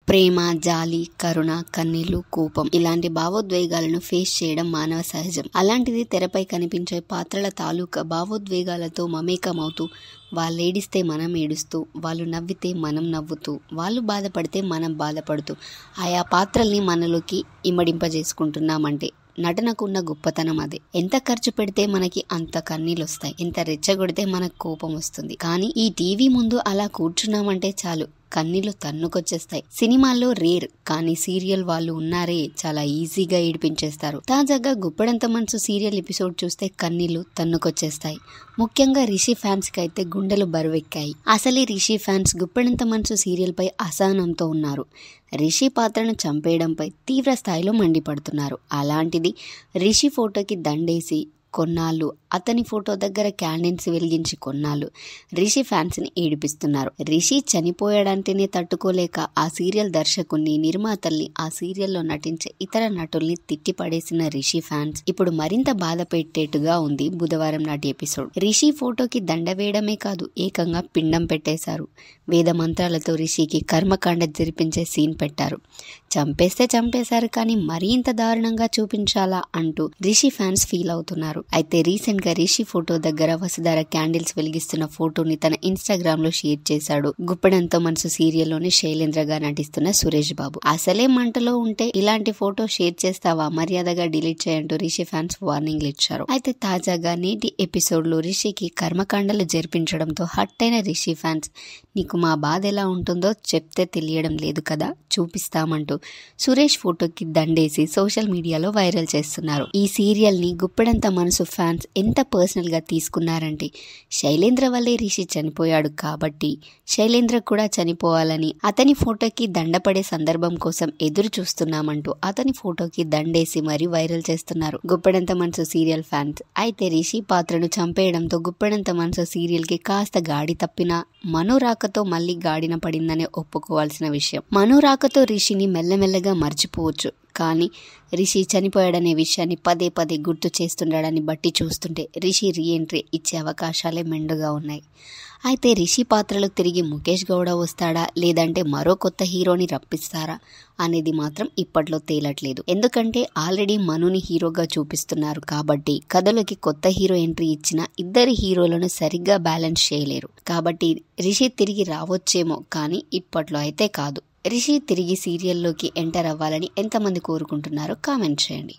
ప్రేమ, జాలి, కరుణ, కన్నీళ్లు, కోపం ఇలాంటి భావోద్వేగాలను ఫేస్ చేయడం మానవ సహజం. అలాంటిది తెరపై కనిపించే పాత్రల తాలూకా భావోద్వేగాలతో మమేకమవుతూ, వాళ్ళేడిస్తే మనం ఏడుస్తూ, వాళ్ళు నవ్వితే మనం నవ్వుతూ, వాళ్ళు బాధపడితే మనం బాధపడుతూ ఆయా పాత్రల్ని మనలోకి ఇమ్మడింపజేసుకుంటున్నామంటే నటనకున్న గొప్పతనం అదే. ఎంత ఖర్చు పెడితే మనకి అంత కన్నీళ్ళు వస్తాయి, ఎంత రెచ్చగొడితే మనకు కోపం వస్తుంది. కానీ ఈ టీవీ ముందు అలా కూర్చున్నామంటే చాలు, కన్నీళ్లు తన్నుకొచ్చేస్తాయి. సినిమాల్లో రేర్, కానీ సీరియల్ వాళ్ళు ఉన్నారే చాలా ఈజీగా ఏడిపించేస్తారు. తాజాగా గుప్పెడంత మనసు సీరియల్ ఎపిసోడ్ చూస్తే కన్నీళ్లు తన్నుకొచ్చేస్తాయి. ముఖ్యంగా రిషి ఫ్యాన్స్ కి అయితే గుండెలు బరువెక్కాయి. అసలే రిషి ఫ్యాన్స్ గుప్పెడంత మనసు సీరియల్ పై అసహనంతో ఉన్నారు. రిషి పాత్రను చంపేయడంపై తీవ్ర స్థాయిలో మండిపడుతున్నారు. అలాంటిది రిషి ఫోటోకి దండేసి కొన్నాళ్ళు, అతని ఫోటో దగ్గర క్యాండిల్స్ వెలిగించి కొన్నాళ్ళు రిషి ఫ్యాన్స్ ని ఏడిపిస్తున్నారు. రిషి చనిపోయాడంటేనే తట్టుకోలేక ఆ సీరియల్ దర్శకుల్ని, నిర్మాతల్ని, ఆ సీరియల్లో నటించే ఇతర నటుల్ని తిట్టిపడేసిన రిషి ఫ్యాన్స్ ఇప్పుడు మరింత బాధ పెట్టేట్టుగా ఉంది బుధవారం నాటి ఎపిసోడ్. రిషి ఫోటోకి దండ వేయడమే కాదు, ఏకంగా పిండం పెట్టేశారు. వేద మంత్రాలతో రిషికి కర్మకాండ జరిపించే సీన్ పెట్టారు. చంపేస్తే చంపేశారు, కానీ మరీ ఇంత దారుణంగా చూపించాలా అంటూ రిషి ఫ్యాన్స్ ఫీల్ అవుతున్నారు. అయితే రీసెంట్ గా రిషి ఫోటో దగ్గర వసుధార క్యాండిల్స్ వెలిగిస్తున్న ఫోటోని తన ఇన్స్టాగ్రామ్ లో షేర్ చేశాడు గుప్పెడంత మనసు సీరియల్లోని శైలేంద్రగా నటిస్తున్న సురేష్ బాబు. అసలే మంటలో ఉంటే ఇలాంటి ఫోటో షేర్ చేస్తావా, మర్యాదగా డిలీట్ చేయంటూ రిషి ఫ్యాన్స్ వార్నింగ్లు ఇచ్చారు. అయితే తాజాగా నేటి ఎపిసోడ్ లో రిషికి కర్మకాండలు జరిపించడంతో హట్ అయిన రిషి ఫ్యాన్స్, నీకు మా బాధ ఎలా ఉంటుందో చెప్తే తెలియడం లేదు కదా, చూపిస్తామంటూ సురేష్ ఫోటోకి దండేసి సోషల్ మీడియాలో వైరల్ చేస్తున్నారు. ఈ సీరియల్ ని గుప్పెడంత మనసు ఫ్యాన్స్ ఎంత పర్సనల్ గా తీసుకున్నారంటే, శైలేంద్ర వల్లే రిషి చనిపోయాడు కాబట్టి శైలేంద్ర కూడా చనిపోవాలని అతని ఫోటోకి దండపడే సందర్భం కోసం ఎదురు చూస్తున్నామంటూ అతని ఫోటోకి దండేసి మరీ వైరల్ చేస్తున్నారు గుప్పెడంత మనసు సీరియల్ ఫ్యాన్స్. అయితే రిషి పాత్రను చంపేయడంతో గుప్పెడంత మనసు సీరియల్ కి కాస్త గాడి తప్పినా మను రాకతో మళ్ళీ గాడిన పడిందనే ఒప్పుకోవాల్సిన విషయం. మను రాకతో రిషిని మెల్లమెల్లగా మర్చిపోవచ్చు, కానీ రిషి చనిపోయాడనే విషయాన్ని పదే పదే గుర్తు చేస్తుండడాన్ని బట్టి చూస్తుంటే రిషి రీఎంట్రీ ఇచ్చే అవకాశాలే మెండుగా ఉన్నాయి. అయితే రిషి పాత్రలో తిరిగి ముఖేష్ గౌడ వస్తాడా, లేదంటే మరో కొత్త హీరోని రప్పిస్తారా అనేది మాత్రం ఇప్పట్లో తేలట్లేదు. ఎందుకంటే ఆల్రెడీ మనుని హీరోగా చూపిస్తున్నారు కాబట్టి కథలోకి కొత్త హీరో ఎంట్రీ ఇచ్చిన ఇద్దరి హీరోలను సరిగ్గా బ్యాలెన్స్ చేయలేరు. కాబట్టి రిషి తిరిగి రావచ్చేమో, కానీ ఇప్పట్లో అయితే కాదు. రిషి తిరిగి సీరియల్లోకి ఎంటర్ అవ్వాలని ఎంతమంది కోరుకుంటున్నారో కామెంట్ చేయండి.